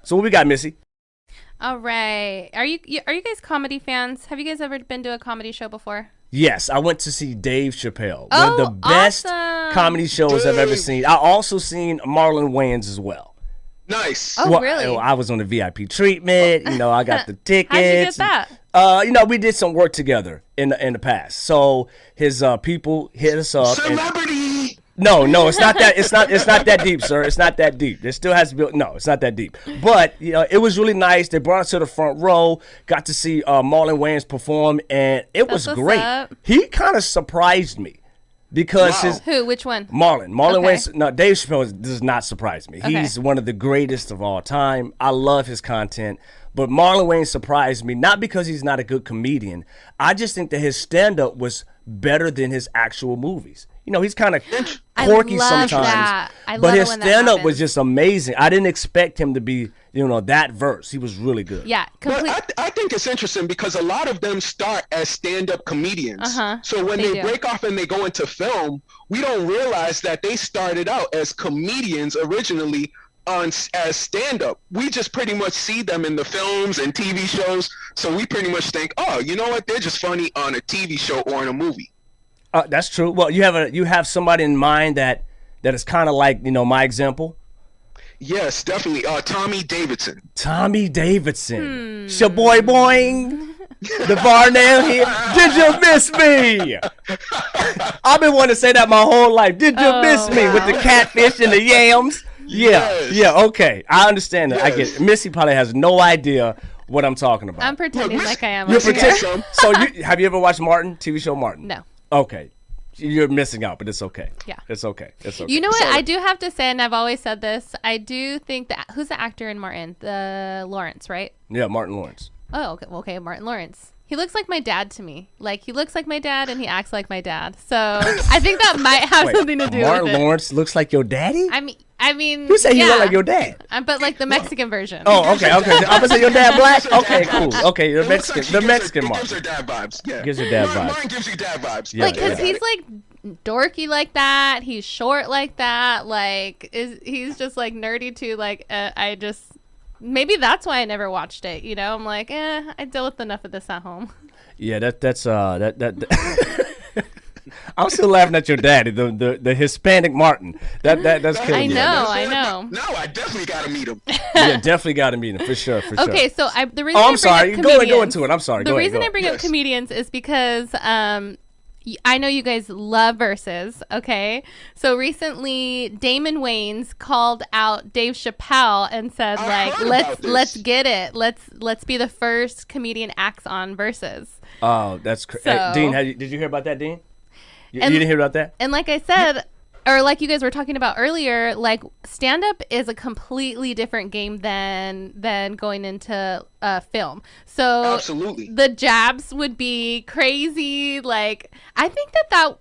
So what we got, Missy? All right. Are you guys comedy fans? Have you guys ever been to a comedy show before? Yes, I went to see Dave Chappelle. One of the Oh, best awesome. comedy shows I've ever Dave. seen. I also seen Marlon Wayans as well. Nice. Oh, Well, really? I was on the VIP treatment. I got the tickets. How'd you get that? We did some work together in the past. So his people hit us up. Celebrity. No, it's not that. It's not that deep, sir. It's not that deep. There still has to be. No, it's not that deep. But it was really nice. They brought us to the front row. Got to see Marlon Wayans perform, and it was That's what's great. up. He kind of surprised me because Wow. his Who? Which one? Marlon Okay. Wayans. No, Dave Chappelle does not surprise me. Okay. He's one of the greatest of all time. I love his content. But Marlon Wayans surprised me, not because he's not a good comedian. I just think that his stand-up was better than his actual movies. He's kind of I quirky love sometimes. that. I but love it his when that stand-up was happens. just amazing. I didn't expect him to be, that verse. He was really good. Yeah, complete. But I think it's interesting because a lot of them start as stand-up comedians. Uh-huh. So when They they do. break off and they go into film, we don't realize that they started out as comedians originally as stand-up. We just pretty much see them in the films and TV shows. So we pretty much think, oh, you know what? They're just funny on a TV show or in a movie. That's true. Well, you have somebody in mind that is kind of like, my example. Yes, definitely. Tommy Davidson. Tommy Davidson. Shaboy boing. The Varnell here. Did you miss me? I've been wanting to say that my whole life. Did you miss me with the catfish and the yams? Yeah. Yes. Yeah, okay. I understand that. I get Yes. it. Missy probably has no idea what I'm talking about. I'm pretending Look, like I am. You're over pretend- here. So have you ever watched Martin, TV show Martin? No. Okay. You're missing out, but it's okay. Yeah. It's okay. It's okay. You know what? So- I do have to say, and I've always said this. I do think that who's the actor in Martin? The Lawrence, right? Yeah, Martin Lawrence. Oh, okay. Well, okay, Martin Lawrence. He looks like my dad to me. Like he looks like my dad, and he acts like my dad. So I think that might have something to do Martin with it. Lawrence looks like your daddy? I mean, You say yeah. you look like your dad. But like the Mexican version. Oh, okay. I'm gonna say your dad black. Gives her Okay, dad cool. vibes. Okay, It looks like the he Mexican It gives her Martin. dad vibes. Yeah. Gives her dad vibes. Mine gives you dad vibes. Yeah, Like, cause yeah. he's like dorky like that. He's short like that. Like, he's just like nerdy too. Like, maybe that's why I never watched it. I'm like, I deal with enough of this at home. Yeah, that's I'm still laughing at your daddy, the Hispanic Martin. That's killing I me. know. I know. No, I definitely gotta meet him. Yeah, definitely got to meet him for sure. For Okay, sure. so the reason Oh, I I'm bring sorry. up Go comedians- into it. I'm sorry. The Go ahead, reason go I bring up Yes. comedians is because I know you guys love verses. Okay, so recently Damon Wayans called out Dave Chappelle and said I like, heard let's about this. let's get it. Let's be the first comedian acts on verses. Oh, that's crazy. So- Dean, did you hear about that, Dean? You And- didn't hear about that? And like I said, or like you guys were talking about earlier, like stand up is a completely different game than going into film. So Absolutely. the jabs would be crazy. Like I think that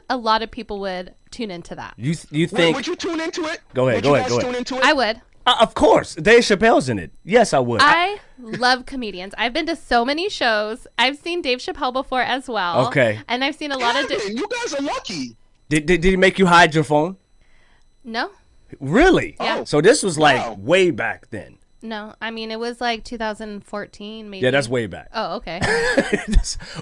a lot of people would tune into that. You Would, think? would you tune into it? Go ahead, Would go you ahead, guys go ahead. tune into it? I would. Of course, Dave Chappelle's in it. Yes, I would. I love comedians. I've been to so many shows. I've seen Dave Chappelle before as well. Okay. And I've seen a lot of Kevin, you guys are lucky. Did he make you hide your phone? No. Really? Yeah. So this was like Wow. way back then. No. I mean, it was like 2014 maybe. Yeah, that's way back. Oh, okay.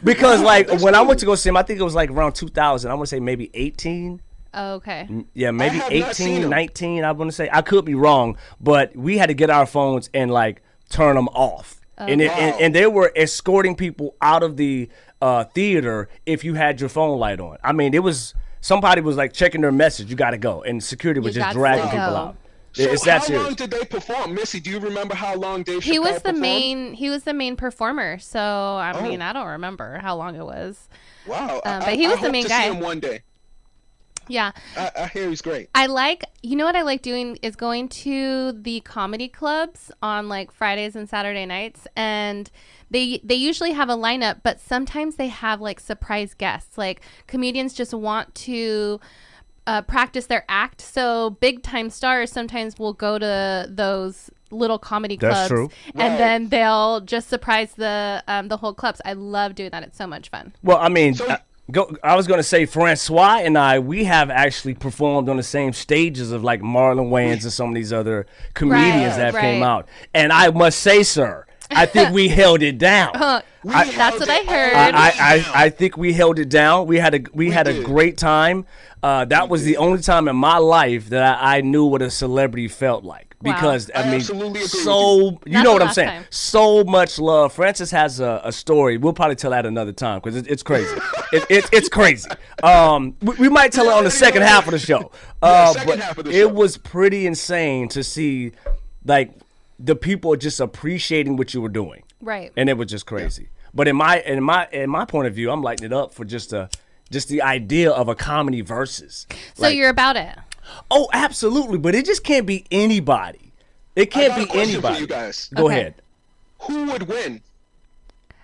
Because like that's when I cool. went to go see him, I think it was like around 2000. I want to say maybe 18. Oh, okay. Yeah, maybe have not seen 18, him. 19. I want to say. I could be wrong, but we had to get our phones and like turn them off. And, Wow. and they were escorting people out of the theater if you had your phone light on. I mean, it was somebody was like checking their message. You got to go, and security was You just gots to dragging go. people out. So It's that how serious. long did they perform? Missy, do you remember how long Dave Chappelle He was the performed? main performer. So I Oh. mean, I don't remember how long it was. Wow. But he was I the hope main to guy. See him one day. Yeah. I hear he's great. You know what I like doing is going to the comedy clubs on like Fridays and Saturday nights, and they usually have a lineup, but sometimes they have like surprise guests. Like comedians just want to practice their act, so big time stars sometimes will go to those little comedy clubs. That's true. And Right. then they'll just surprise the whole clubs. I love doing that. It's so much fun. Well, I mean, So- I was gonna say Francois and we have actually performed on the same stages of like Marlon Wayans and some of these other comedians that came out. And I must say, sir, I think we held it down. That's what I heard. I think we held it down. We had a great time. That was the only time in my life that I knew what a celebrity felt like. Because I mean, so you know what I'm saying. So much love. Francis has a story. We'll probably tell that another time because it's crazy. It's crazy. We might tell it on the second half of the show. But it was pretty insane to see, like, the people just appreciating what you were doing. Right. And it was just crazy. But in my point of view, I'm lighting it up for just the idea of a comedy versus. So you're about it. Oh, absolutely, but it just can't be anybody. It can't be anybody. For you guys. Go ahead. Who would win?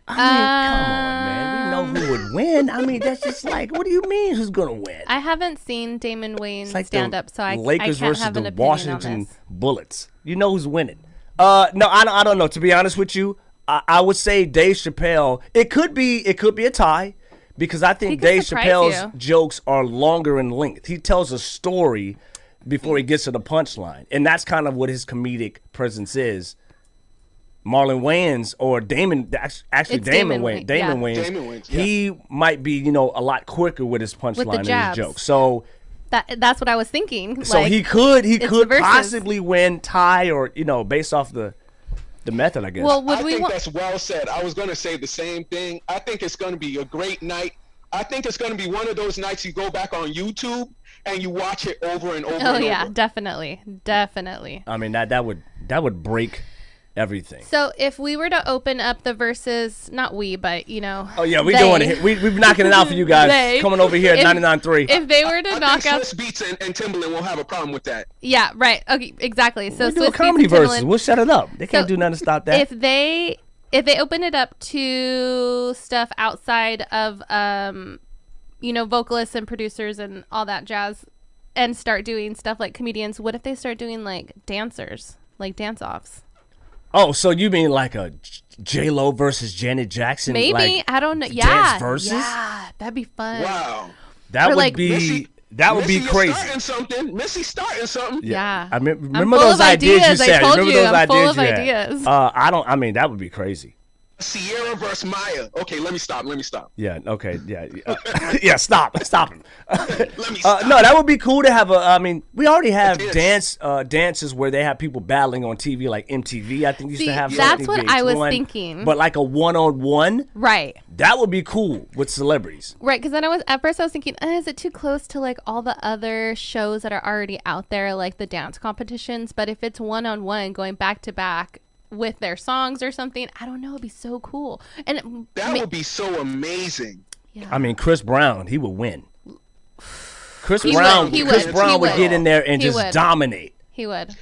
I mean, come on, man. We know who would win. I mean, that's just like, what do you mean? Who's gonna win? I haven't seen Damon Wayans like stand up, so Lakers I can't versus have an the opinion Washington on this. Bullets. You know who's winning? No, I don't know. To be honest with you, I would say Dave Chappelle. It could be a tie. Because I think Dave Chappelle's jokes are longer in length. He tells a story before he gets to the punchline. And that's kind of what his comedic presence is. Marlon Wayans or Damon, actually Damon Wayans, he might be, a lot quicker with his punchline and his jokes. So that's what I was thinking. So he could possibly win, tie, or, based off the method, I guess. Well, I think that's well said. I was going to say the same thing. I think it's going to be a great night. I think it's going to be one of those nights you go back on YouTube and you watch it over and over. Oh yeah, definitely. I mean that would break everything. So if we were to open up the verses, not we, but Oh yeah, we're doing it. We're knocking it out for you guys. Coming over here at 99.3. If they were to knock out Swiss Beats and Timbaland, won't have a problem with that. Yeah, right. Okay, exactly. So we do a comedy verses. We'll shut it up. They can't do nothing to stop that. If they open it up to stuff outside of vocalists and producers and all that jazz, and start doing stuff like comedians, what if they start doing like dancers, like dance-offs? Oh, so you mean like a J-Lo versus Janet Jackson? Maybe. Like, I don't know. Yeah. Dance versus? Yeah. That'd be fun. Wow. That would be crazy. Missy's starting something. Yeah. I mean, remember those ideas you said? Remember those ideas you had? I mean, that would be crazy. Sierra versus Maya. Okay, let me stop. Yeah, okay, yeah. Yeah, stop him. Let me stop. No, that would be cool to have we already have dances where they have people battling on TV, like MTV, I think used to have. That's what I was thinking. But like a one-on-one? Right. That would be cool with celebrities. Right, because then at first I was thinking, is it too close to like all the other shows that are already out there, like the dance competitions? But if it's one-on-one, going back to back with their songs or something, I don't know, it'd be so cool. And that would be so amazing. Yeah. I mean, Chris Brown, he would win. Chris Brown would get in there and just dominate. He would.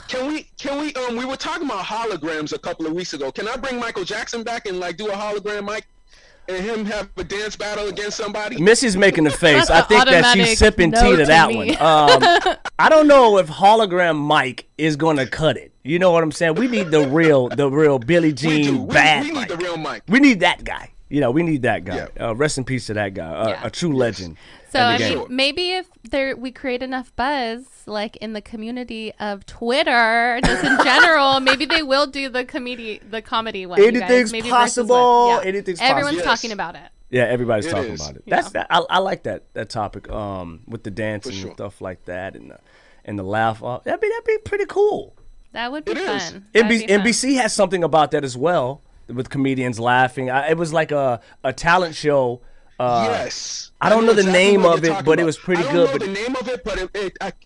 Can we we were talking about holograms a couple of weeks ago. Can I bring Michael Jackson back and like do a hologram Mike and him have a dance battle against somebody? Missy's making the face. I think that she's sipping tea to that one. I don't know if hologram Mike is going to cut it. You know what I'm saying? We need the real Billie Jean bad. We need the real Mike. We need that guy. We need that guy. Yeah. Rest in peace to that guy. A true legend. So I mean, maybe if we create enough buzz, like in the community of Twitter, just in general, maybe they will do the comedy one. Anything's possible. Yeah. Anything's possible. Everyone's talking about it. Yeah, everybody's talking about it. I like that topic. With the dancing and stuff like that, and the laugh. That'd be pretty cool. That would be fun. NBC has something about that as well, with comedians laughing. It was like a talent show. Yes. I don't know the name of it, but it was pretty good. I don't know the name of it, but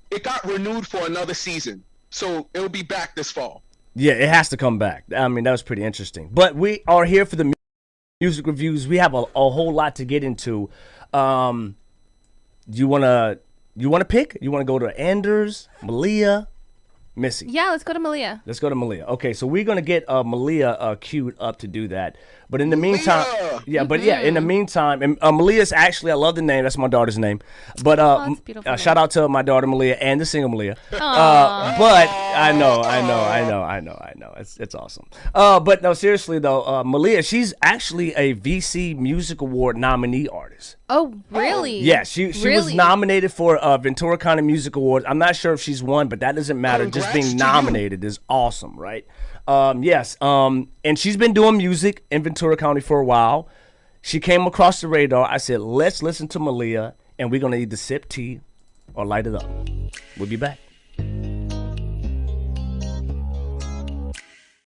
it got renewed for another season. So it'll be back this fall. Yeah, it has to come back. I mean, that was pretty interesting. But we are here for the music reviews. We have a whole lot to get into. You wanna pick? You wanna go to Anders, Malia, Missy? Yeah, let's go to Malia. Okay, so we're gonna get Malia queued up to do that. But in the meantime, in the meantime, and Malia's actually, I love the name. That's my daughter's name. But shout out to my daughter Malia and the single Malia. But I know, it's awesome. But no, seriously though, Malia, she's actually a VC Music Award nominee artist. Oh, really? Yeah, she was Really? nominated for Ventura County Music Awards. I'm not sure if she's won, but that doesn't matter. Just Congrats being to you. nominated is awesome, right? Yes. And she's been doing music in Ventura County for a while. She came across the radar. I said, let's listen to Malia, and we're gonna either sip tea or light it up. We'll be back.